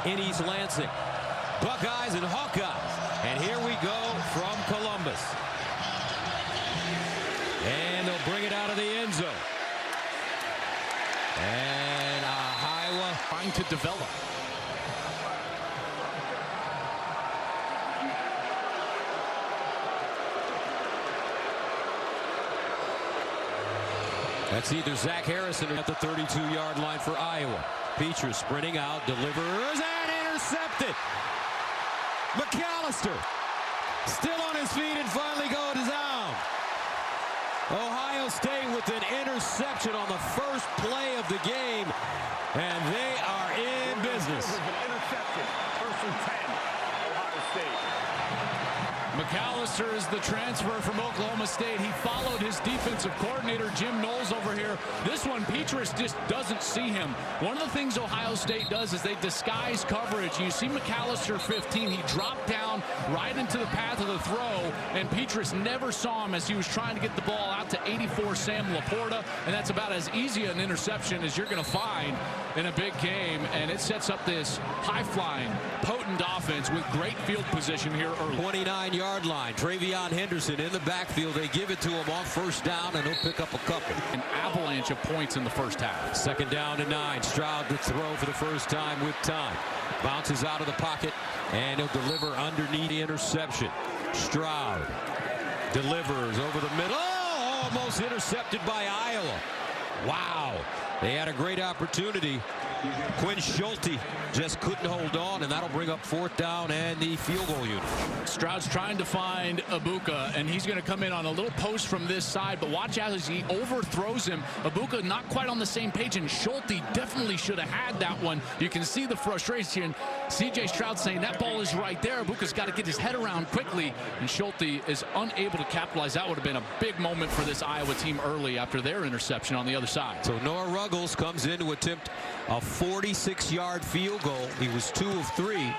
in East Lansing. Buckeyes and Hawkeyes. And here we go from Columbus. And they'll bring it out of the end zone. And Iowa trying to develop. That's either Zach Harrison or at the 32-yard line for Iowa. Petras sprinting out, delivers, and intercepted. McAllister still on his feet and finally goes down. Ohio State with an interception on the first play of the game, and they are in business. Interception, 1st and 10, Ohio State. McAllister is the transfer from Oklahoma State. He followed his defensive coordinator, Jim Knowles, over here. This one, Petras just doesn't see him. One of the things Ohio State does is they disguise coverage. You see McAllister 15. He dropped down right into the path of the throw, and Petras never saw him as he was trying to get the ball out to 84 Sam Laporta, and that's about as easy an interception as you're going to find in a big game, and it sets up this high-flying, potent offense with great field position here early. 29-yard line. Travion Henderson in the backfield. They give it to him on 1st down, and he'll pick up a couple. An avalanche of points in the first half. 2nd down and 9. Stroud to throw for the first time with time. Bounces out of the pocket, and he'll deliver underneath the interception. Stroud delivers over the middle. Oh, almost intercepted by Iowa. Wow. They had a great opportunity. Quinn Schulte just couldn't hold on, and that'll bring up 4th down and the field goal unit. Stroud's trying to find Ibuka, and he's going to come in on a little post from this side, but watch out as he overthrows him. Ibuka not quite on the same page, and Schulte definitely should have had that one. You can see the frustration. C.J. Stroud saying that ball is right there. Ibuka's got to get his head around quickly, and Schulte is unable to capitalize. That would have been a big moment for this Iowa team early after their interception on the other side. So Noah Ruggles comes in to attempt a 46-yard field goal. He was 2 of 3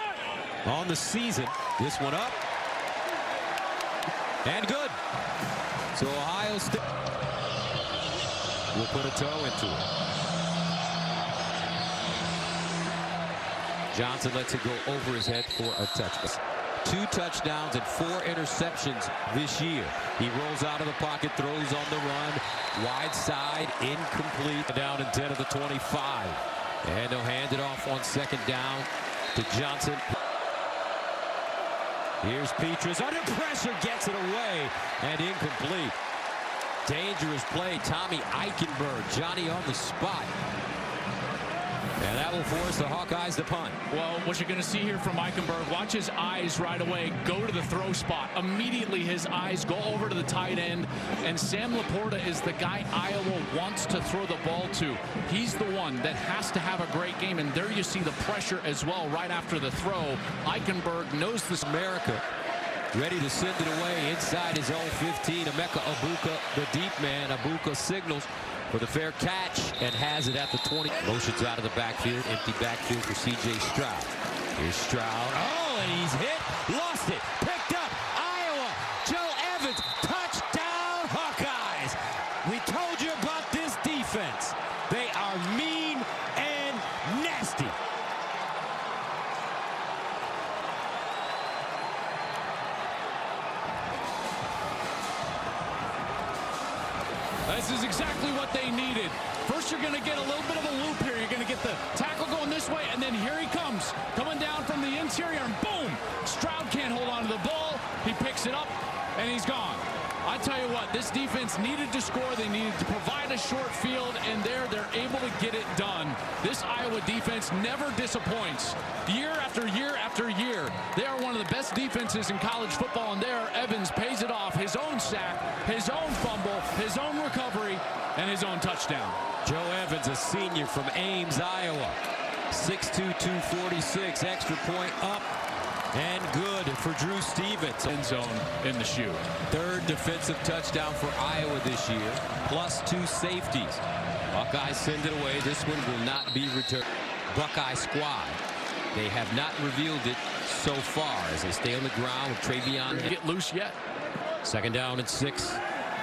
on the season. This one up. And good. So Ohio State will put a toe into it. Johnson lets it go over his head for a touchdown. 2 touchdowns and 4 interceptions this year. He rolls out of the pocket, throws on the run, wide side, incomplete. Down and 10 of the 25. And they'll hand it off on 2nd down to Johnson. Here's Petras under pressure, gets it away, and incomplete. Dangerous play. Tommy Eichenberg, Johnny on the spot. And that will force the Hawkeyes to punt. Well, what you're going to see here from Eichenberg, watch his eyes right away go to the throw spot. Immediately his eyes go over to the tight end, and Sam Laporta is the guy Iowa wants to throw the ball to. He's the one that has to have a great game, and there you see the pressure as well right after the throw. Eichenberg knows this. America ready to send it away inside his own 15. Emeka Ibuka, the deep man. Ibuka signals for the fair catch and has it at the 20. Motions out of the backfield. Empty backfield for C.J. Stroud. Here's Stroud. Oh, and he's hit. Lost it. Picked up. Iowa. Joe Evans. Touchdown, Hawkeyes. We told you about this defense. They are mean and nasty. This is exactly what they needed. First, you're going to get a little bit of a loop here. You're going to get the tackle going this way, and then here he comes, coming down from the interior, and boom! Stroud can't hold on to the ball. He picks it up, and he's gone. I tell you what, this defense needed to score. They needed to provide a short field, and they're able to get it done. This Iowa defense never disappoints. Year after year after year, they are one of the best defenses in college football, and there Evans pays it off. His own sack, his own fumble, his own recovery, and his own touchdown. Joe Evans, a senior from Ames, Iowa. 6'2", 246, extra point up. And good for Drew Stevens. End zone in the shoe. 3rd defensive touchdown for Iowa this year, plus 2 safeties. Buckeyes send it away. This one will not be returned. Buckeye squad. They have not revealed it so far as they stay on the ground with Travion. Get loose yet. 2nd down and 6.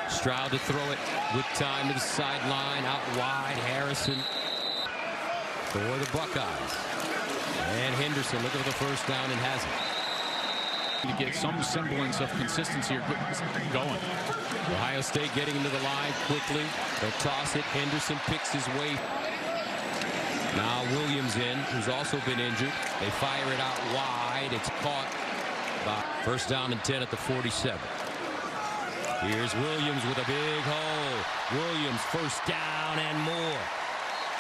Stroud to throw it with time to the sideline. Out wide. Harrison for the Buckeyes. And Henderson looking for the first down and has it. To get some semblance of consistency going. Ohio State getting into the line quickly. They'll toss it. Henderson picks his way. Now Williams in, who's also been injured. They fire it out wide. It's caught by first down and 10 at the 47. Here's Williams with a big hole. Williams first down and more.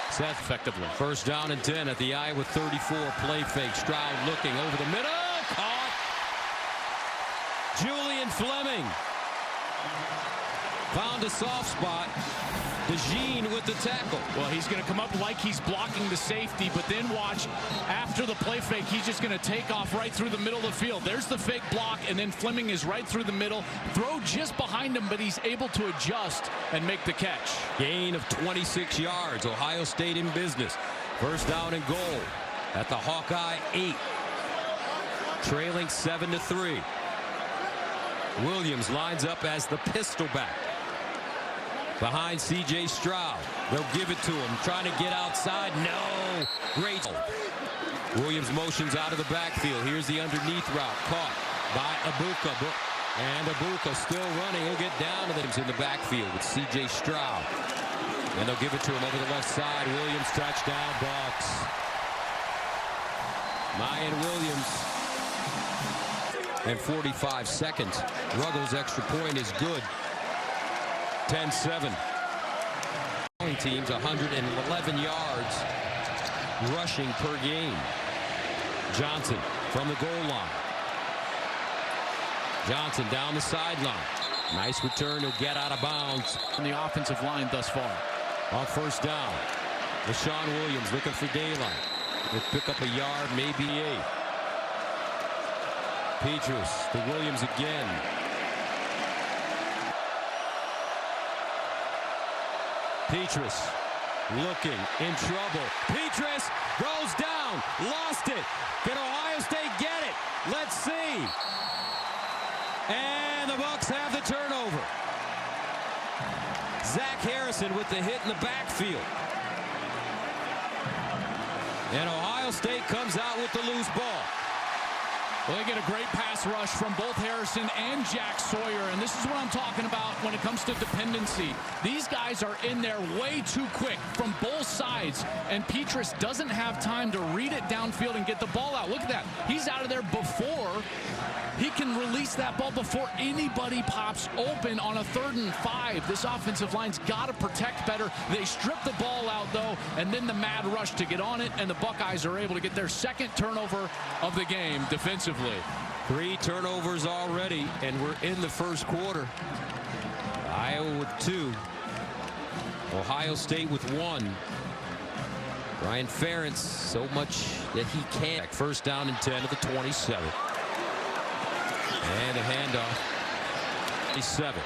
Seth effectively. First down and 10 at the Iowa 34. Play fake. Stroud looking over the middle. Caught. Julian Fleming found a soft spot. DeJean with the tackle. Well, he's going to come up like he's blocking the safety, but then watch, after the play fake, he's just going to take off right through the middle of the field. There's the fake block, and then Fleming is right through the middle. Throw just behind him, but he's able to adjust and make the catch. Gain of 26 yards. Ohio State in business. First down and goal at the Hawkeye 8. Trailing 7-3. Williams lines up as the pistol back. Behind C.J. Stroud. They'll give it to him. Trying to get outside. No. Great. Williams motions out of the backfield. Here's the underneath route. Caught by Abuka. And Abuka still running. He'll get down to them in the backfield with C.J. Stroud. And they'll give it to him over the left side. Williams touchdown. Bucks. Mayan Williams. And 45 seconds. Ruggles' extra point is good. 10-7. Teams 111 yards rushing per game. Johnson from the goal line. Johnson down the sideline. Nice return. He'll get out of bounds. On the offensive line thus far. On first down. Rashawn Williams looking for daylight. He'll pick up a yard, maybe 8. Petrus to Williams again. Petrus looking in trouble. Petrus goes down. Lost it. Can Ohio State get it? Let's see. And the Bucks have the turnover. Zach Harrison with the hit in the backfield. And Ohio State comes out with the loose ball. Well, they get a great pass rush from both Harrison and Jack Sawyer, and this is what I'm talking about when it comes to dependency. These guys are in there way too quick from both sides, and Petrus doesn't have time to read it downfield and get the ball out. Look at that. He's out of there before he can release that ball, before anybody pops open on a 3rd and 5. This offensive line's got to protect better. They strip the ball out, though, and then the mad rush to get on it, and the Buckeyes are able to get their second turnover of the game defensively. 3 turnovers already, and we're in the first quarter. Iowa with 2. Ohio State with 1. Brian Ferentz, so much that he can't. First down and 10 at the 27. And a handoff. 7.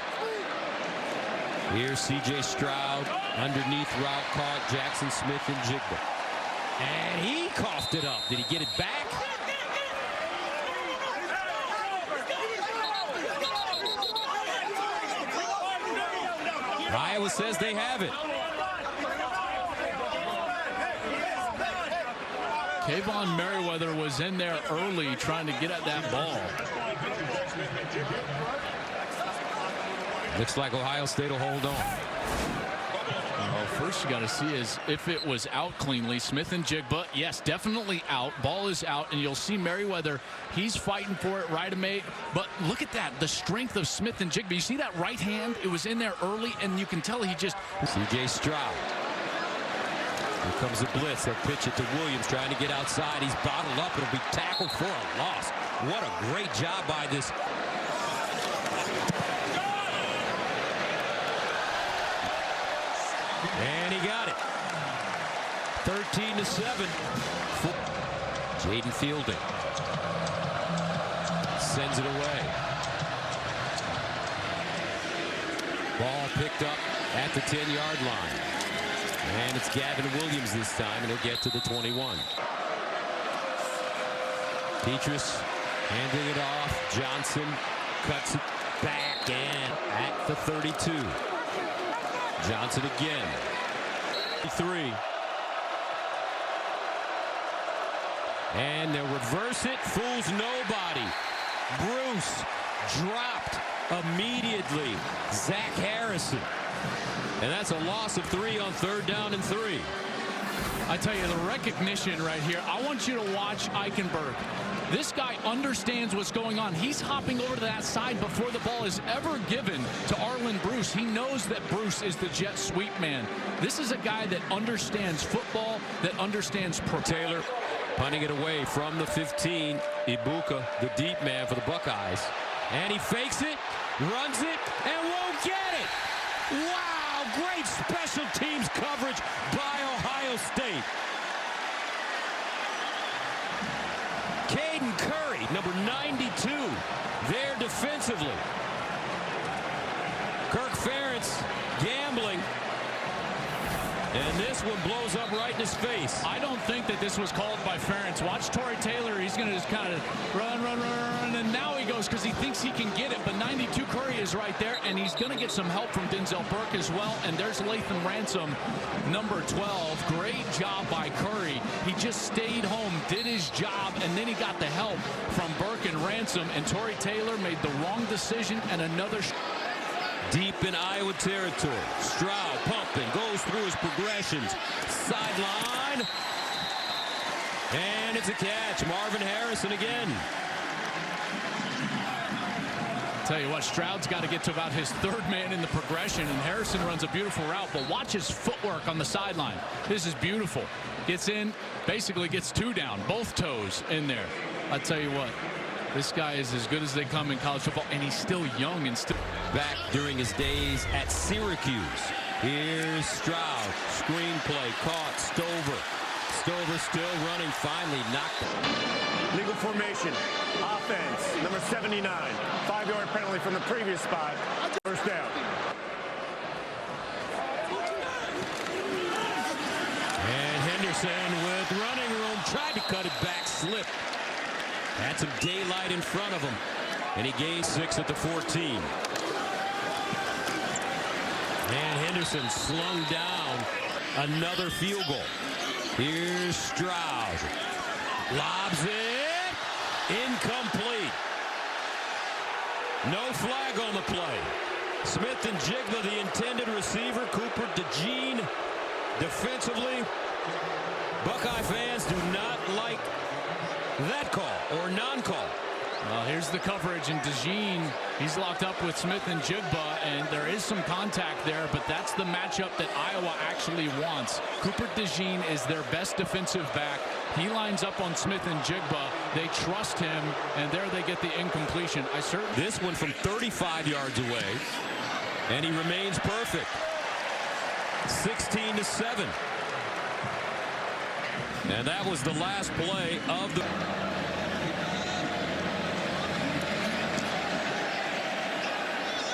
Here's C.J. Stroud. Underneath route caught. Jackson Smith and Jigba. And he coughed it up. Did he get it back? Iowa says they have it. Kayvon Merriweather was in there early trying to get at that ball. Looks like Ohio State will hold on. Well, first you got to see is if it was out cleanly. Smith and Jigba, yes, definitely out. Ball is out, and you'll see Merriweather. He's fighting for it right away. But look at that, the strength of Smith and Jigba. You see that right hand? It was in there early, and you can tell he just... C.J. Stroud. Here comes the blitz. They'll pitch it to Williams, trying to get outside. He's bottled up. It'll be tackled for a loss. What a great job by this. And he got it. 13-7. Jaden Fielding sends it away. Ball picked up at the 10-yard line. And it's Gavin Williams this time, and he'll get to the 21. Petrus handing it off. Johnson cuts it back and at the 32. Johnson again. 3. And they'll reverse it. Fools nobody. Bruce dropped immediately. Zach Harrison. And that's a loss of 3 on 3rd down and 3. I tell you, the recognition right here. I want you to watch Eichenberg. This guy understands what's going on. He's hopping over to that side before the ball is ever given to Arlen Bruce. He knows that Bruce is the jet sweep man. This is a guy that understands football, that understands Taylor punting it away from the 15. Ibuka, the deep man for the Buckeyes. And he fakes it, runs it, and won't get it. Wow, great special teams coverage by Ohio State. Caden Curry, number 92, there defensively. Kirk Ferentz gambling. And this one blows up right in his face. I don't think that this was called by Ferentz. Watch Tory Taylor. He's going to just kind of run. And now he goes because he thinks he can get it. But 92 Curry is right there. And he's going to get some help from Denzel Burke as well. And there's Latham Ransom, number 12. Great job by Curry. He just stayed home, did his job, and then he got the help from Burke and Ransom. And Tory Taylor made the wrong decision and another shot. Deep in Iowa territory. Stroud pumping, goes through his progressions. Sideline. And it's a catch. Marvin Harrison again. Tell you what, Stroud's got to get to about his 3rd man in the progression, and Harrison runs a beautiful route, but watch his footwork on the sideline. This is beautiful. Gets in, basically gets 2 down, both toes in there. I tell you what, this guy is as good as they come in college football, and he's still young and still back during his days at Syracuse. Here's Stroud. Screenplay caught. Stover. Stover still running. Finally knocked it. Legal formation. Offense. Number 79. 5-yard penalty from the previous spot. First down. And Henderson with running room. Tried to cut it back. Slipped. Had some daylight in front of him. And he gained 6 at the 14. And Henderson slung down another field goal. Here's Stroud. Lobs it. Incomplete. No flag on the play. Smith and Jigba, the intended receiver. Cooper DeJean defensively. Buckeye fans do not like that call or non-call. Well, here's the coverage, and DeJean, he's locked up with Smith and Jigba, and there is some contact there, but that's the matchup that Iowa actually wants. Cooper DeJean is their best defensive back. He lines up on Smith and Jigba. They trust him, and there they get the incompletion. This one from 35 yards away, and he remains perfect. 16-7. And that was the last play of the...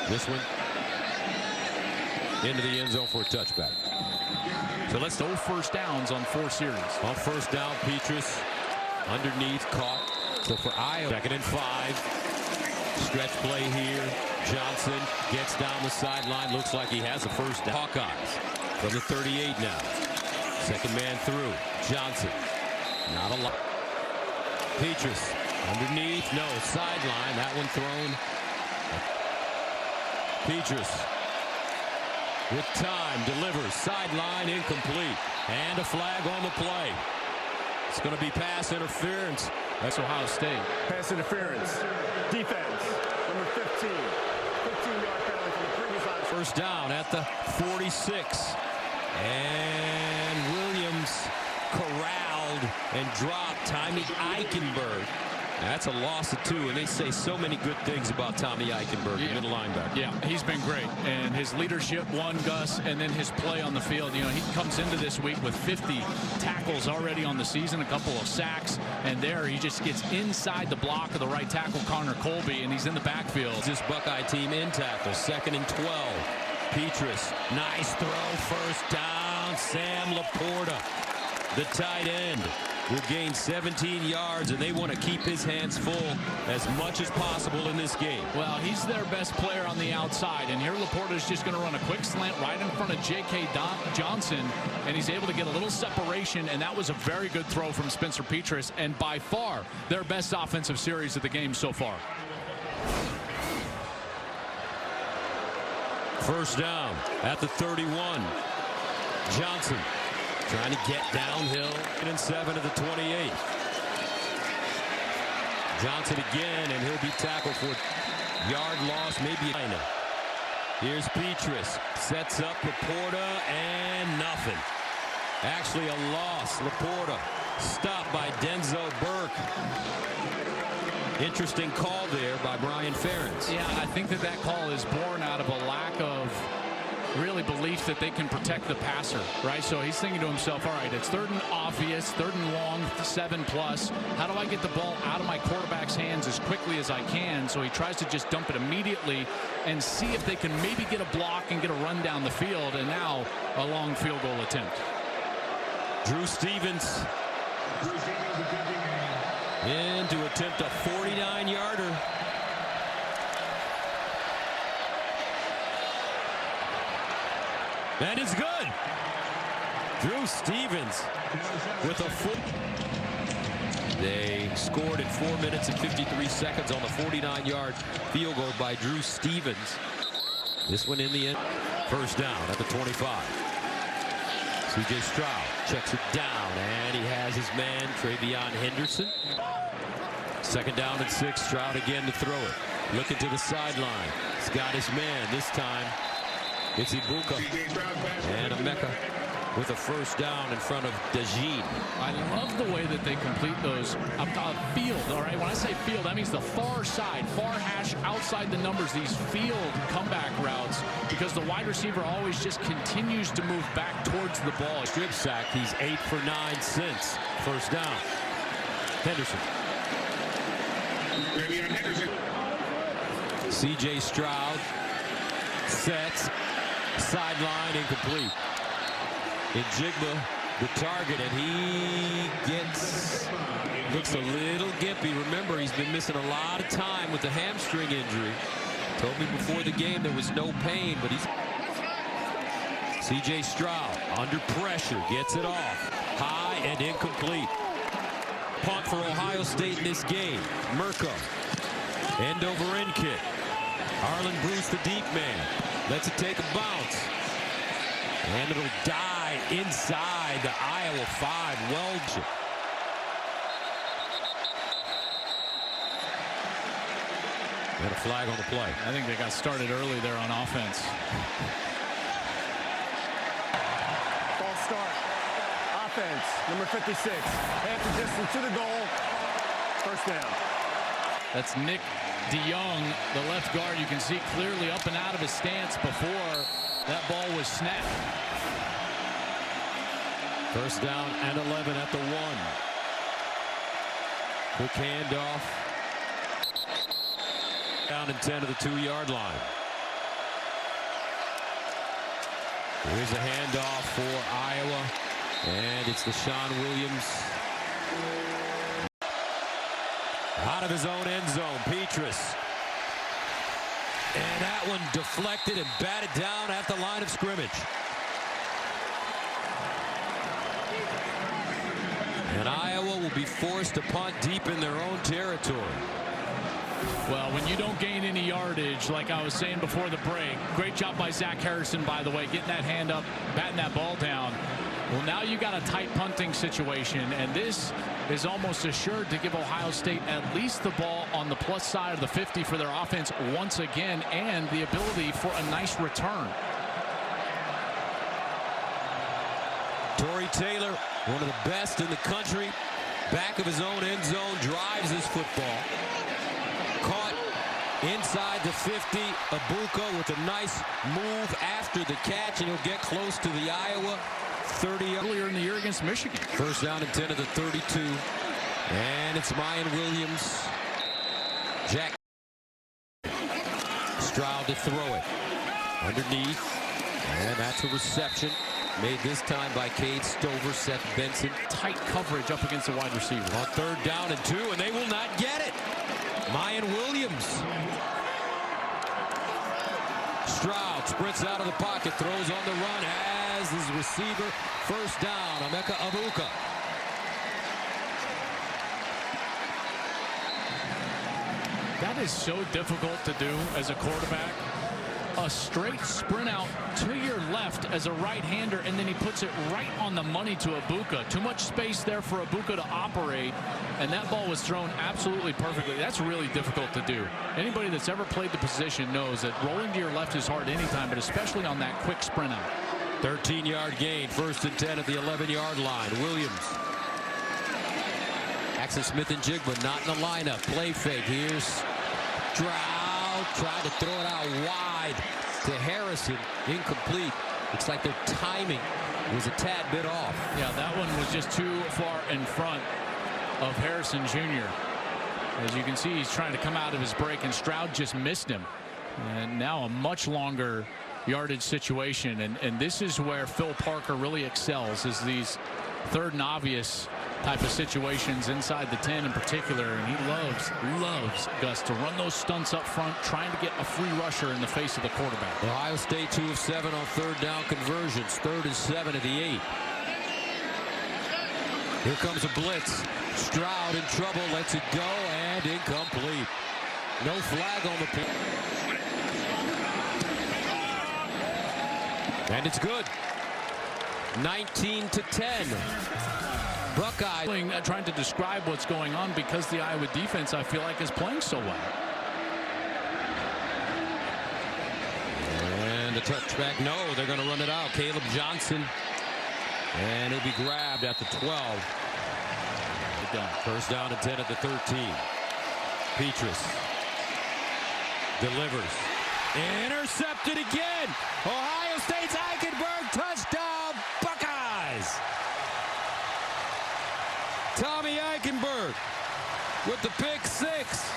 This one into the end zone for a touchback. So let's go first downs on 4 series. On first down, Petrus underneath, caught. So for Iowa, 2nd and 5. Stretch play here. Johnson gets down the sideline. Looks like he has a first down. Hawkeyes from the 38 now. 2nd man through. Johnson. Not a lot. Petrus underneath. No, sideline. That one thrown. Petrus with time delivers. Sideline incomplete. And a flag on the play. It's going to be pass interference. That's Ohio State. Pass interference. Defense. Number 15. 15-yard penalty from the previous line. First down at the 46. And Williams corralled and dropped Tommy Eichenberg. That's a loss of 2, and they say so many good things about Tommy Eichenberg, the middle linebacker. Yeah, he's been great, and his leadership won, Gus, and then his play on the field. You know, he comes into this week with 50 tackles already on the season, a couple of sacks, and there he just gets inside the block of the right tackle, Connor Colby, and he's in the backfield. This Buckeye team in tackle, 2nd and 12. Petrus, nice throw, first down. Sam Laporta, the tight end. will gain 17 yards, and they want to keep his hands full as much as possible in this game. Well, he's their best player on the outside, and here Laporta is just going to run a quick slant right in front of J.K. Johnson, and he's able to get a little separation, and that was a very good throw from Spencer Petras, and by far their best offensive series of the game so far. First down at the 31. Johnson trying to get downhill. And 7 to the 28. Johnson again, and he'll be tackled for yard loss, maybe. Here's Petras. Sets up Laporta, and nothing. Actually a loss. Laporta stopped by Denzel Burke. Interesting call there by Brian Ferentz. Yeah, I think that call is born out of a lack of really belief that they can protect the passer, right? So he's thinking to himself, all right, it's 3rd and obvious, 3rd and long, 7+. How do I get the ball out of my quarterback's hands as quickly as I can? So he tries to just dump it immediately and see if they can maybe get a block and get a run down the field. And now a long field goal attempt. Drew Stevens in to attempt a 49-yarder. That is good. Drew Stevens with a foot. They scored in 4 minutes and 53 seconds on the 49-yard field goal by Drew Stevens. This one in the end. First down at the 25. C.J. Stroud checks it down, and he has his man, Travion Henderson. 2nd down and 6. Stroud again to throw it. Looking to the sideline. He's got his man. This time it's Ibuka and Emeka with a first down in front of Dajin. I love the way that they complete those field. All right, when I say field, that means the far side, far hash outside the numbers, these field comeback routes, because the wide receiver always just continues to move back towards the ball. Strip sack. He's 8 for 9 since. First down. Henderson. C.J. Stroud sets. Sideline incomplete. Njigba the target, and he looks a little gimpy. Remember, he's been missing a lot of time with the hamstring injury. Told me before the game there was no pain, but he's... C.J. Stroud under pressure, gets it off. High and incomplete. Punt for Ohio State in this game. Mirko. End over end kick. Arlen Bruce, the deep man. Lets it take a bounce. And it'll die inside the Iowa 5. Welch. And a flag on the play. I think they got started early there on offense. False start. Offense, number 56. Half the distance to the goal. First down. That's Nick DeYoung, the left guard. You can see clearly up and out of his stance before that ball was snapped. First down and 11 at the 1. Quick handoff. Down and 10 to the 2-yard line. Here's a handoff for Iowa, and it's the Sean Williams. Out of his own end zone, Petras. And that one deflected and batted down at the line of scrimmage. And Iowa will be forced to punt deep in their own territory. Well, when you don't gain any yardage, like I was saying before the break, great job by Zach Harrison, by the way, getting that hand up, batting that ball down. Well, now you got a tight punting situation, and this is almost assured to give Ohio State at least the ball on the plus side of the 50 for their offense once again, and the ability for a nice return. Torrey Taylor, one of the best in the country, back of his own end zone, drives his football. Caught inside the 50. Ibuka with a nice move after the catch, and he'll get close to the Iowa 30 earlier in the year against Michigan. First down and 10 to the 32. And it's Mayan Williams. Jack Stroud to throw it. Underneath. And that's a reception Made this time by Cade Stover, Seth Benson. Tight coverage up against the wide receiver. On 3rd down and 2, and they will not get it. Mayan Williams. Stroud sprints out of the pocket, throws on the run, has his receiver. 1st down, Emeka Egbuka. That is so difficult to do as a quarterback. A straight sprint out to your left as a right-hander, and then he puts it right on the money to Egbuka. Too much space there for Egbuka to operate, and that ball was thrown absolutely perfectly. That's really difficult to do. Anybody that's ever played the position knows that rolling to your left is hard anytime, but especially on that quick sprint out. 13-yard gain, 1st and 10 at the 11-yard line. Williams. Jackson Smith-Njigba not in the lineup. Play fake. Here's Stroud. Tried to throw it out wide to Harrison. Incomplete. Looks like their timing was a tad bit off. Yeah, that one was just too far in front of Harrison Jr. As you can see, he's trying to come out of his break, and Stroud just missed him. And now a much longer yardage situation. And this is where Phil Parker really excels, is these 3rd and obvious type of situations inside the 10 in particular. And he loves Gus to run those stunts up front, trying to get a free rusher in the face of the quarterback. Ohio State 2 of 7 on 3rd down conversions. 3rd and 7 at the 8. Here comes a blitz. Stroud in trouble, lets it go, and incomplete. No flag on the play. And it's good. 19-10. Buckeyes. Trying to describe what's going on because the Iowa defense, I feel like, is playing so well. And the touchback, no, they're going to run it out. Caleb Johnson. And he'll be grabbed at the 12. 1st down and 10 at the 13. Petrus delivers. Intercepted again. Ohio State's Eichenberg touchdown, Buckeyes. Tommy Eichenberg with the pick 6.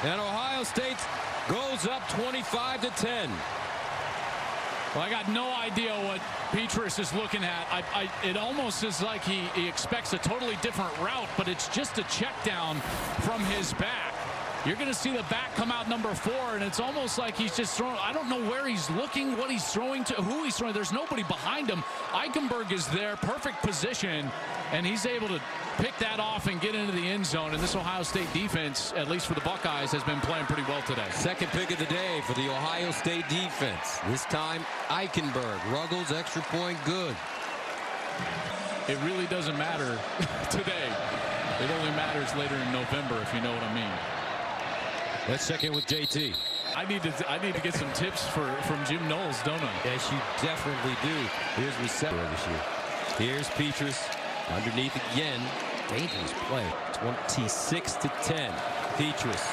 And Ohio State goes up 25-10. Well, I got no idea what Petrus is looking at. It almost is like he expects a totally different route, but it's just a check down from his back. You're going to see the back come out number 4, and it's almost like he's just throwing. I don't know where he's looking, what he's throwing to, who he's throwing. There's nobody behind him. Eichenberg is there, perfect position, and he's able to pick that off and get into the end zone. And this Ohio State defense, at least for the Buckeyes, has been playing pretty well today. 2nd pick of the day for the Ohio State defense. This time, Eichenberg. Ruggles, extra point, good. It really doesn't matter today. It only matters later in November, if you know what I mean. Let's check in with JT. I need to get some tips from Jim Knowles, don't I? Yes, you definitely do. Here's reception this year. Here's Petrus underneath again. Dangerous play. 26-10. Petrus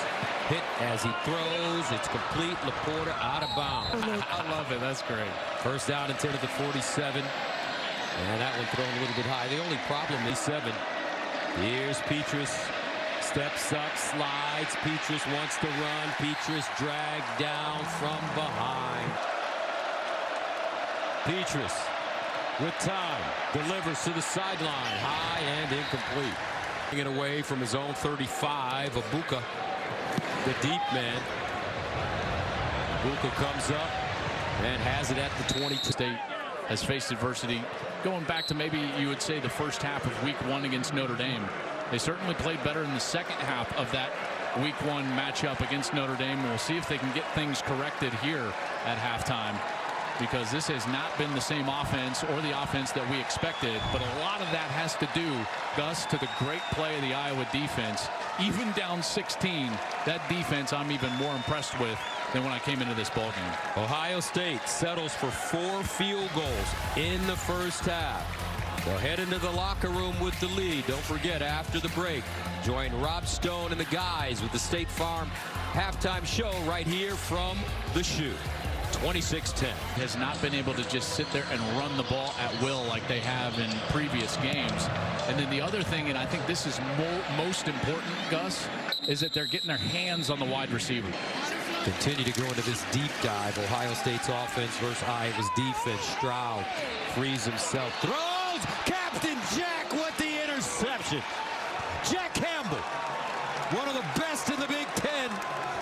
hit as he throws. It's complete. Laporta out of bounds. I love it. That's great. 1st down and 10 at the 47. And that one thrown a little bit high. The only problem is 7. Here's Petrus. Steps up, slides. Petrus wants to run. Petrus dragged down from behind. Petrus with time. Delivers to the sideline. High and incomplete. Taking it away from his own 35. Egbuka, the deep man. Egbuka comes up and has it at the 22. State has faced adversity going back to maybe you would say the first half of week 1 against Notre Dame. They certainly played better in the second half of that week 1 matchup against Notre Dame. We'll see if they can get things corrected here at halftime, because this has not been the same offense or the offense that we expected. But a lot of that has to do, Gus, to the great play of the Iowa defense. Even down 16, that defense I'm even more impressed with than when I came into this ballgame. Ohio State settles for 4 field goals in the first half. They'll head into the locker room with the lead. Don't forget, after the break, join Rob Stone and the guys with the State Farm halftime show right here from the Shoe. 26-10. Has not been able to just sit there and run the ball at will like they have in previous games. And then the other thing, and I think this is most important, Gus, is that they're getting their hands on the wide receiver. Continue to go into this deep dive. Ohio State's offense versus Iowa's defense. Stroud frees himself. Throws! Captain Jack with the interception. Jack Campbell, one of the best in the Big Ten,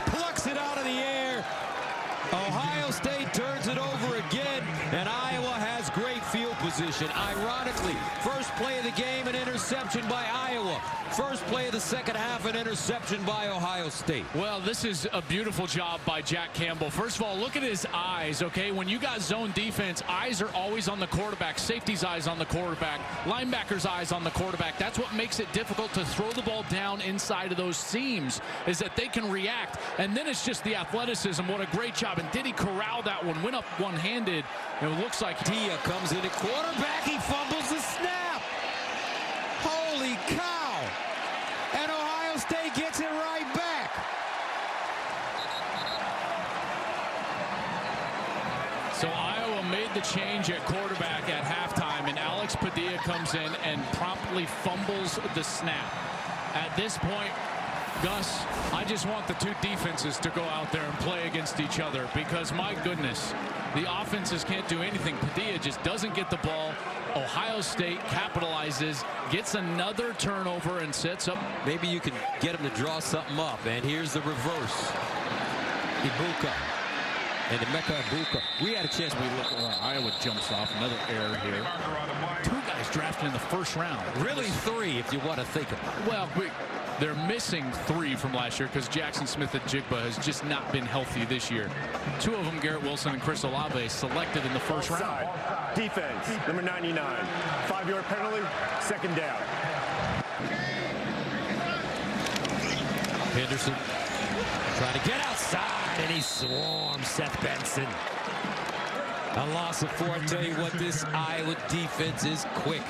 plucks it out of the air. Ohio State turns it over again, and Iowa has great field position. Ironically, first play of the game, an interception by Iowa. First play of the second half, an interception by Ohio State. Well, this is a beautiful job by Jack Campbell. First of all, look at his eyes, okay? When you got zone defense, eyes are always on the quarterback. Safety's eyes on the quarterback. Linebacker's eyes on the quarterback. That's what makes it difficult to throw the ball down inside of those seams, is that they can react. And then it's just the athleticism. What a great job. And did he corral that one? Went up one-handed. It looks like Dia comes in at quarterback. He fumbles the snap. Holy cow. And Ohio State gets it right back. So Iowa made the change at quarterback at halftime, and Alex Padilla comes in and promptly fumbles the snap. At this point, Gus, I just want the two defenses to go out there and play against each other, because my goodness, the offenses can't do anything. Padilla just doesn't get the ball. Ohio State capitalizes, gets another turnover, and sets up. Maybe you can get him to draw something up, and here's the reverse. Ibuka. And Emeka Egbuka. We had a chance. We look, Iowa jumps off, another error here. Two guys drafted in the first round. Really three, if you want to think of it. Well, they're missing three from last year because Jackson Smith-Njigba has just not been healthy this year. Two of them, Garrett Wilson and Chris Olave, selected in the first round. Defense, number 99. 5-yard penalty, second down. Henderson trying to get outside, and he swarms Seth Benson. A loss of 4. I tell you what, this Iowa defense is quick.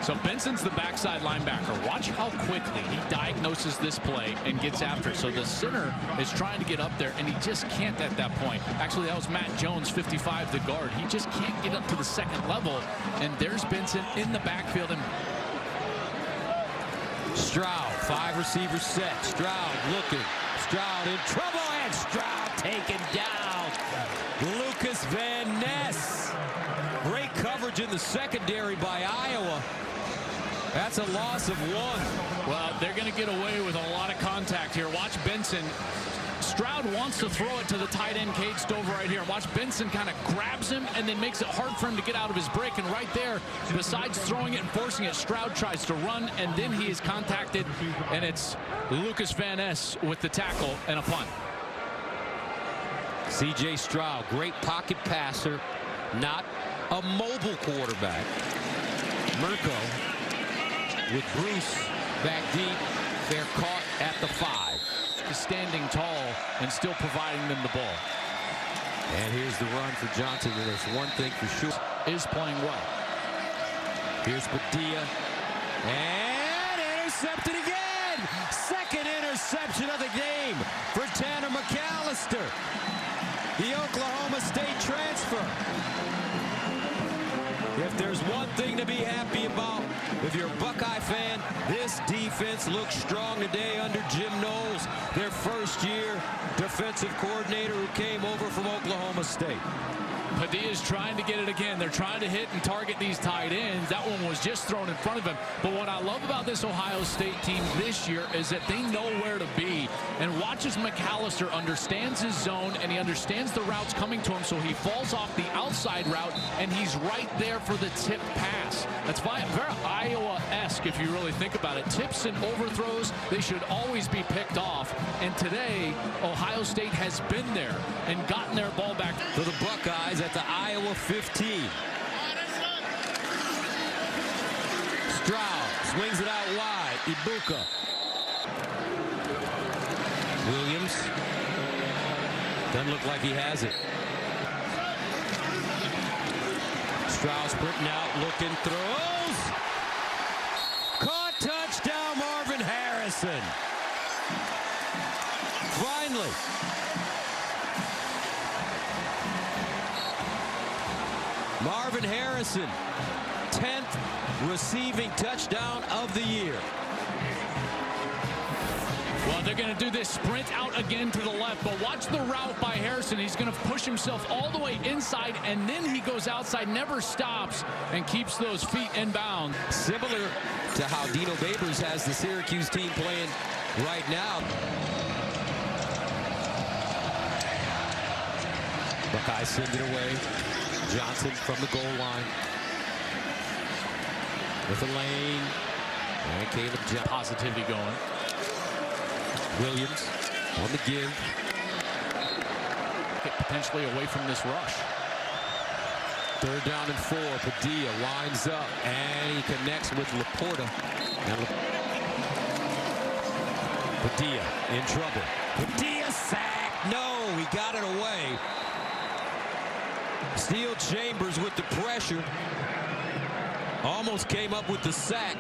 So Benson's the backside linebacker. Watch how quickly he diagnoses this play and gets after it. So the center is trying to get up there, and he just can't at that point. Actually, that was Matt Jones, 55, the guard. He just can't get up to the second level, and there's Benson in the backfield. And Stroud, 5 receivers set. Stroud looking. Stroud in trouble, and Stroud taken down. Lucas Van Ness. Great coverage in the secondary by Iowa. That's a loss of 1. Well, they're going to get away with a lot of contact here. Watch Benson. Stroud wants to throw it to the tight end, Cade Stover, right here. Watch Benson kind of grabs him and then makes it hard for him to get out of his break. And right there, besides throwing it and forcing it, Stroud tries to run, and then he is contacted, and it's Lucas Van Ness with the tackle and a punt. C.J. Stroud, great pocket passer, not a mobile quarterback. Mirko with Bruce back deep. They're caught at the 5. Standing tall and still providing them the ball. And here's the run for Johnson. There's one thing for sure. Is playing well. Here's Padilla. And intercepted again. Second interception of the game for Tanner McAllister, the Oklahoma State transfer. If there's one thing to be happy about, if you're a Buckeye fan, this defense looks strong today under Jim Knowles, their first-year defensive coordinator who came over from Oklahoma State. Padilla's trying to get it again. They're trying to hit and target these tight ends. That one was just thrown in front of him. But what I love about this Ohio State team this year is that they know where to be. And watches McAllister understands his zone, and he understands the routes coming to him, so he falls off the outside route, and he's right there for the tip pass. That's very Iowa-esque if you really think about it. Tips and overthrows, they should always be picked off. And today, Ohio State has been there and gotten their ball back. For the Buckeyes at the Iowa 15. Stroud swings it out wide. Egbuka. Williams. Doesn't look like he has it. Stroud sprinting out, looking, throws. Caught, touchdown, Marvin Harrison. Finally. Marvin Harrison, 10th receiving touchdown of the year. Well, they're going to do this sprint out again to the left, but watch the route by Harrison. He's going to push himself all the way inside, and then he goes outside, never stops, and keeps those feet inbound. Similar to how Dino Babers has the Syracuse team playing right now. Buckeyes send it away. Johnson from the goal line. With a lane. And Caleb Johnson. Positivity going. Williams on the give. Get potentially away from this rush. 3rd down and 4. Padilla winds up. And he connects with Laporta. And Padilla in trouble. Padilla sacked. No, he got it away. Steele Chambers with the pressure. Almost came up with the sack.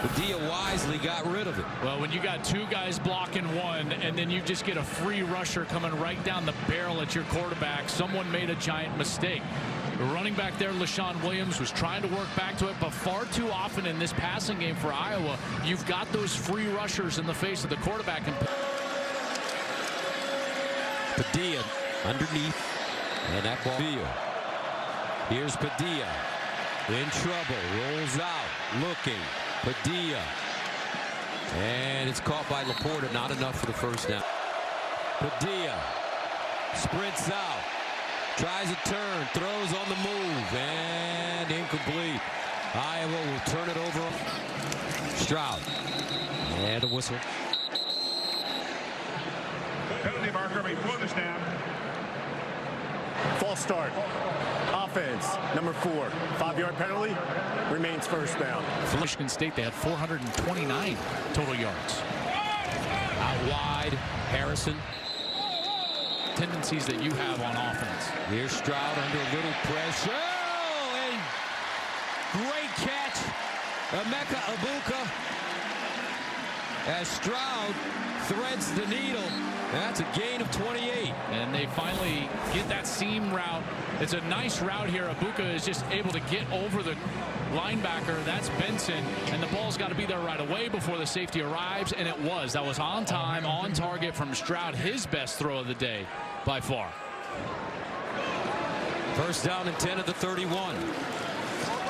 Padilla wisely got rid of it. Well, when you got 2 guys blocking one, and then you just get a free rusher coming right down the barrel at your quarterback, someone made a giant mistake. The running back there, LaShawn Williams, was trying to work back to it, but far too often in this passing game for Iowa, you've got those free rushers in the face of the quarterback. And Padilla underneath. And that ball. Here's Padilla. In trouble. Rolls out. Looking. Padilla. And it's caught by Laporta. Not enough for the first down. Padilla. Sprints out. Tries a turn. Throws on the move. And incomplete. Iowa will turn it over. Stroud. And a whistle. Penalty marker before the snap. False start. Offense, number 4. 5-yard penalty. Remains first down. Michigan State, they had 429 total yards. Out wide. Harrison. Tendencies that you have on offense. Here's Stroud under a little pressure. Oh, and great catch. Emeka Egbuka. As Stroud threads the needle. That's a gain of 28. And they finally get that seam route. It's a nice route here. Egbuka is just able to get over the linebacker. That's Benson. And the ball's got to be there right away before the safety arrives. And it was. That was on time, on target from Stroud. His best throw of the day by far. First down and 10 at the 31.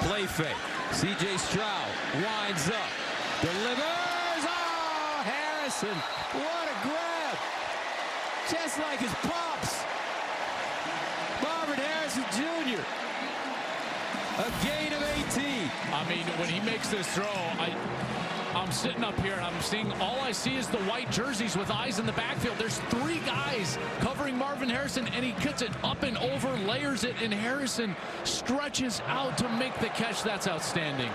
Play fake. C.J. Stroud winds up. Delivers. Oh, Harrison. What a grab. Just like his pops. Marvin Harrison Jr. A gain of 18. I mean, when he makes this throw, I'm sitting up here and I'm seeing, all I see is the white jerseys with eyes in the backfield. There's 3 guys covering Marvin Harrison, and he gets it up and over, layers it, and Harrison stretches out to make the catch. That's outstanding.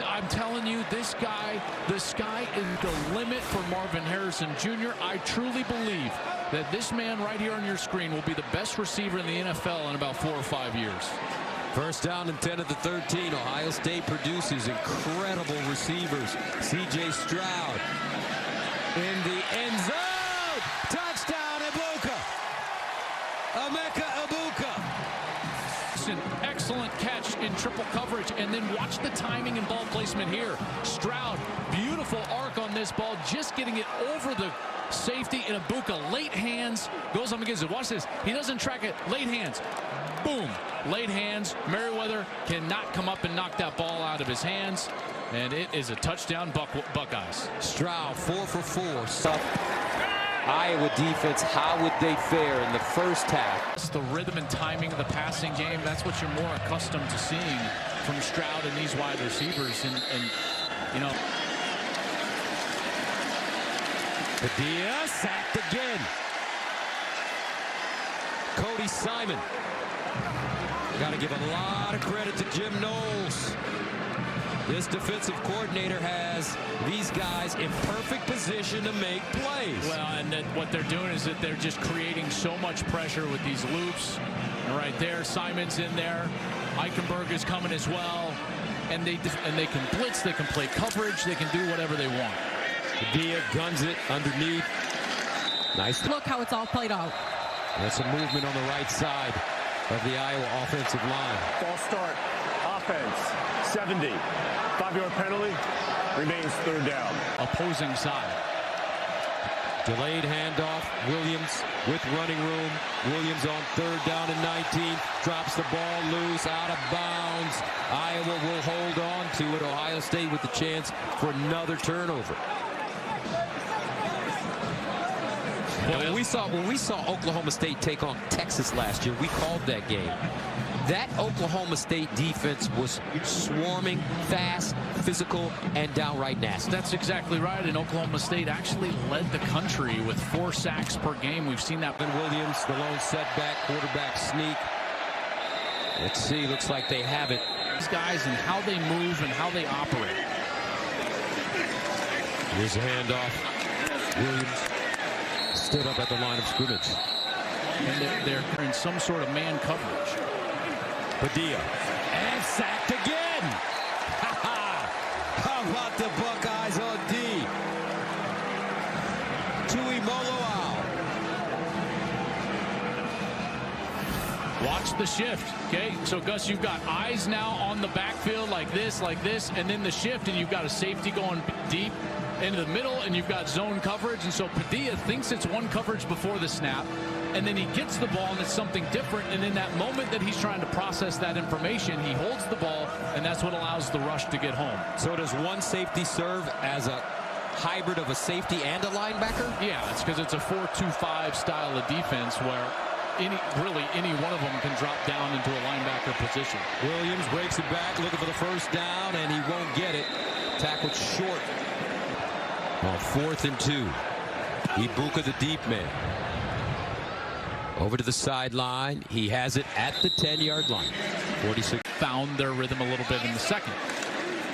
I'm telling you, this guy, the sky is the limit for Marvin Harrison Jr. I truly believe that this man right here on your screen will be the best receiver in the NFL in about 4 or 5 years. First down and 10 at the 13. Ohio State produces incredible receivers. C.J. Stroud in the end zone. Touchdown, Egbuka. Emeka Egbuka. It's an excellent catch in triple coverage, and then watch the timing and ball placement here. Stroud, beautiful arc on this ball, just getting it over the safety, and Egbuka, late hands, goes up against it. Watch this. He doesn't track it. Late hands. Boom. Late hands. Merriweather cannot come up and knock that ball out of his hands. And it is a touchdown, Buckeyes. Stroud 4 for 4. Iowa defense, how would they fare in the first half? It's the rhythm and timing of the passing game. That's what you're more accustomed to seeing from Stroud and these wide receivers. And you know. Padilla sacked again. Cody Simon. Got to give a lot of credit to Jim Knowles. This defensive coordinator has these guys in perfect position to make plays. Well, and what they're doing is that they're just creating so much pressure with these loops. And right there, Simon's in there. Eichenberg is coming as well. And they can blitz, they can play coverage, they can do whatever they want. Padilla guns it underneath. Nice. Look how it's all played out. That's a movement on the right side of the Iowa offensive line. False start. Offense, 70. 5-yard penalty. Remains 3rd down. Opposing side. Delayed handoff. Williams with running room. Williams on 3rd down and 19. Drops the ball loose, out of bounds. Iowa will hold on to it. Ohio State with the chance for another turnover. When we saw Oklahoma State take on Texas last year, we called that game. That Oklahoma State defense was swarming, fast, physical, and downright nasty. That's exactly right. And Oklahoma State actually led the country with 4 sacks per game. We've seen that. Ben Williams, the lone setback, quarterback sneak. Let's see. Looks like they have it. These guys and how they move and how they operate. Here's a handoff. Williams stood up at the line of scrimmage. And they're in some sort of man coverage. Padilla. And sacked again. How about the Buckeyes on D? Tuimoloau. Watch the shift. Okay, so Gus, you've got eyes now on the backfield like this, and then the shift, and you've got a safety going deep into the middle, and you've got zone coverage. And so Padilla thinks it's one coverage before the snap, and then he gets the ball and it's something different. And in that moment that he's trying to process that information, he holds the ball, and that's what allows the rush to get home. So does one safety serve as a hybrid of a safety and a linebacker? Yeah, it's because it's a 4-2-5 style of defense where really any one of them can drop down into a linebacker position. Williams breaks it back, looking for the first down, and he won't get it. Tackled short. On 4th and 2. Ibuka, the deep man. Over to the sideline. He has it at the 10-yard line. 46. Found their rhythm a little bit in the second.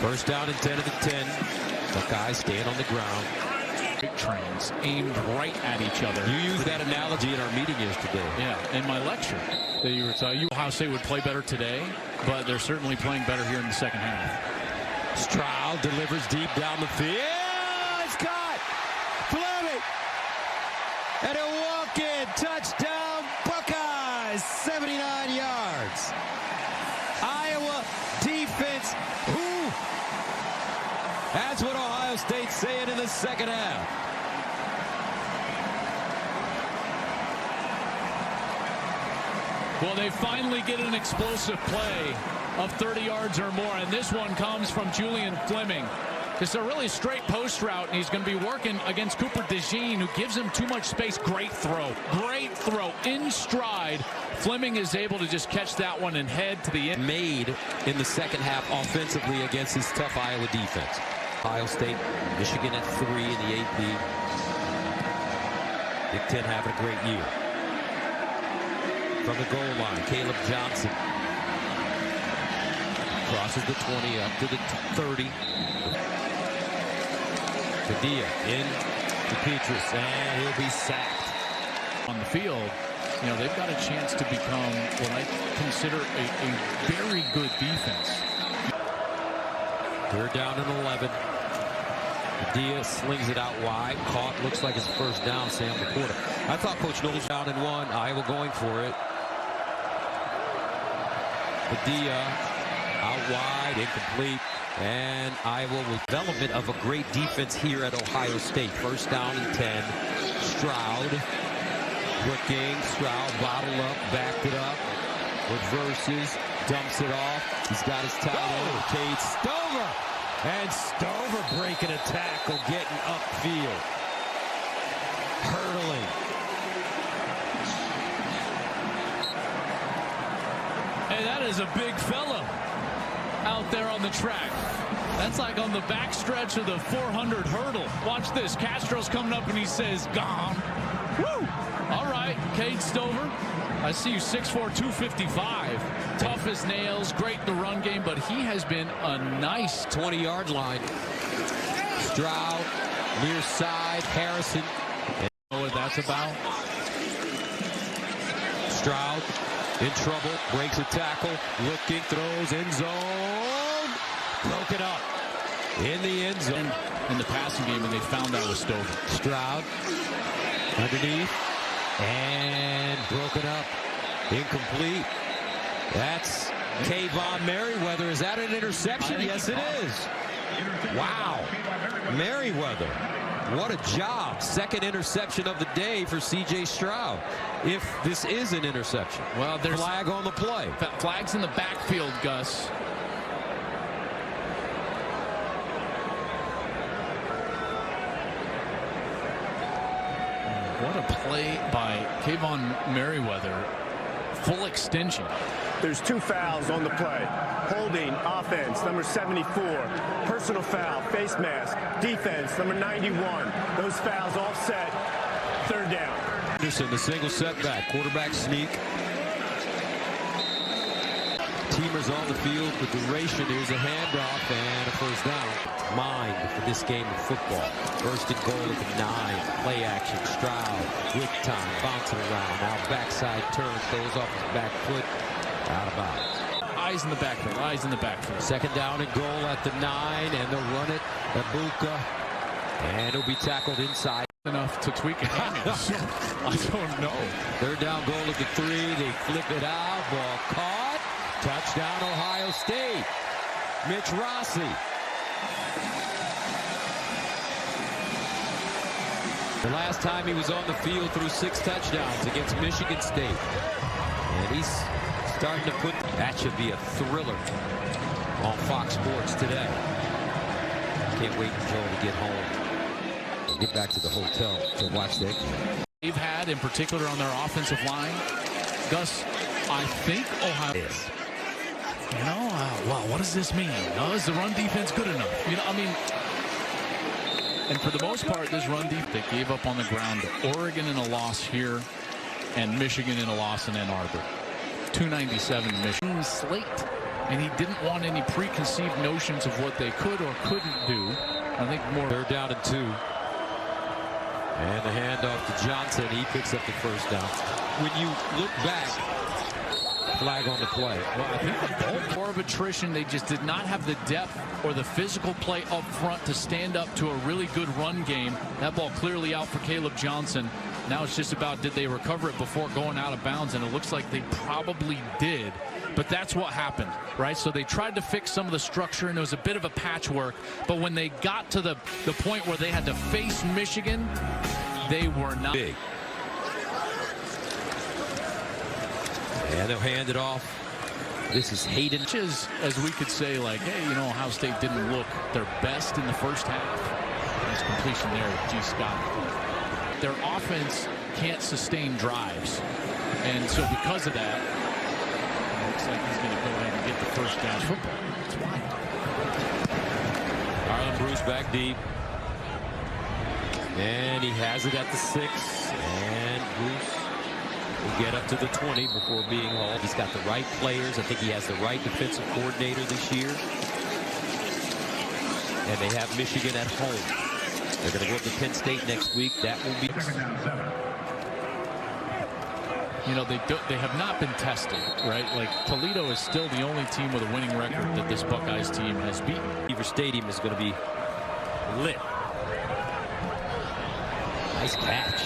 First down and 10 of the 10. Buckeyes stand on the ground. Big trains aimed right at each other. You used that analogy in our meeting yesterday. Yeah, in my lecture that you were telling. Ohio State would play better today, but they're certainly playing better here in the second half. Stroud delivers deep down the field. It's caught. Fleming. And a walk-in touchdown. Buckeyes. 79 yards. Iowa defense. Who? That's what Ohio State's saying in the second half. Well, they finally get an explosive play of 30 yards or more, and this one comes from Julian Fleming. It's a really straight post route, and he's going to be working against Cooper DeJean, who gives him too much space. Great throw. Great throw. In stride, Fleming is able to just catch that one and head to the end. Made in the second half offensively against this tough Iowa defense. Ohio State, Michigan at 3 in the 8B. Big Ten having a great year. From the goal line, Caleb Johnson crosses the 20 up to the 30. Padilla in to Petrus, and he'll be sacked. On the field, you know, they've got a chance to become what I consider a very good defense. 3rd down and 11. Padilla slings it out wide. Caught, looks like his first down, Sam Laporta. I thought Coach Knowles down and 1. Iowa going for it. Padilla out wide, incomplete. And Iowa with development of a great defense here at Ohio State. First down and 10. Stroud looking. Stroud bottled up, backed it up. Reverses, dumps it off. He's got his towel. Cade Stover. And Stover breaking a tackle, getting upfield. Hurdling. Hey, that is a big fella out there on the track. That's like on the back stretch of the 400 hurdle. Watch this. Castro's coming up and he says, "Gone." Woo! All right, Cade Stover. I see you 6'4", 255. Tough as nails, great in the run game, but he has been a nice 20-yard line. Stroud, near side, Harrison. You know what that's about? Stroud in trouble, breaks a tackle, looking, throws, end zone. Broken up in the end zone. In the passing game, and they found that with Stover. Stroud underneath and broken up. Incomplete. That's Kayvon Merriweather. Is that an interception? Yes, it is. Wow. Merriweather What a job. Second interception of the day for C.J. Stroud. If this is an interception. Well, there's flag on the play. Flags in the backfield, Gus. What a play by Kayvon Merriweather. Full extension. There's 2 fouls on the play. Holding, offense, number 74. Personal foul, face mask. Defense, number 91. Those fouls offset. 3rd down. Anderson, the single setback. Quarterback sneak. Teamers on the field. The duration. Here's a handoff and a first down. Mind for this game of football. First and goal at the 9. Play action. Stroud with time. Bouncing around. Now backside turn. Throws off his back foot. Out of bounds. Eyes in the backfield. Eyes in the backfield. Second down and goal at the 9. And they'll run it. Abuka. And he'll be tackled inside. Enough to tweak a hammy. I don't know. Third down goal at the 3. They flip it out. Ball caught. Touchdown Ohio State. Mitch Rossi. The last time he was on the field threw 6 touchdowns against Michigan State. And he's starting to put, that should be a thriller on Fox Sports today. Can't wait for Joel to get home. Get back to the hotel to watch that game. They've had, in particular on their offensive line, Gus, I think Ohio is. You know, wow, what does this mean? Is the run defense good enough? You know, I mean, and for the most part, this run defense, they gave up on the ground to Oregon in a loss here and Michigan in a loss in Ann Arbor. 297 Michigan slate, and he didn't want any preconceived notions of what they could or couldn't do. I think more. They're down and 2. And the handoff to Johnson. He picks up the first down. When you look back, flag on the play. Well, I think the bulk more of attrition. They just did not have the depth or the physical play up front to stand up to a really good run game. That ball clearly out for Caleb Johnson. Now it's just about, did they recover it before going out of bounds? And it looks like they probably did. But that's what happened, right? So they tried to fix some of the structure, and it was a bit of a patchwork. But when they got to the point where they had to face Michigan, they were not big. And they'll hand it off. This is Hayden. As we could say, like, hey, you know, Ohio State didn't look their best in the first half. Nice completion there with G. Scott. Their offense can't sustain drives. And so because of that, it looks like he's going to go ahead and get the first down. Football. It's wild. Arlen Bruce back deep. And he has it at the 6. And Bruce will get up to the 20 before being hauled. He's got the right players. I think he has the right defensive coordinator this year. And they have Michigan at home. They're going to go up to Penn State next week. That will be. You know, they have not been tested, right? Like, Toledo is still the only team with a winning record that this Buckeyes team has beaten. Beaver Stadium is going to be lit. Nice catch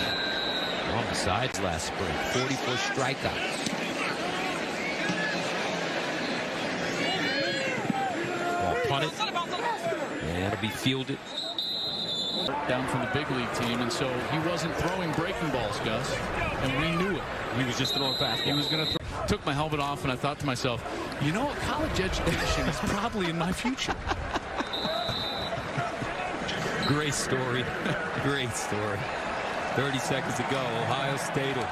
on the sides last spring. 44 strikeouts. Ball punted. And it'll be fielded. Down from the big league team, and so he wasn't throwing breaking balls, Gus, and we knew it. He was just throwing fast. He was going to throw. Took my helmet off, and I thought to myself, you know what, college education is probably in my future. Great story. Great story. 30 seconds to go. Ohio State will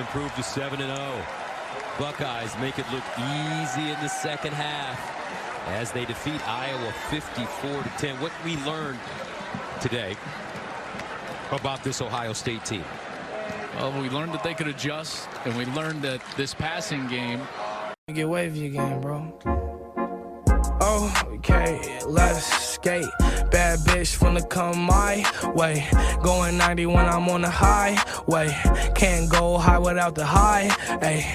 improve to 7-0. Buckeyes make it look easy in the second half as they defeat Iowa 54-10. What we learned today about this Ohio State team? Well, we learned that they could adjust, and we learned that this passing game. Get wavy again, bro. Okay, let's skate. Bad bitch finna come my way. Going 90 when I'm on the highway. Can't go high without the high. Ay.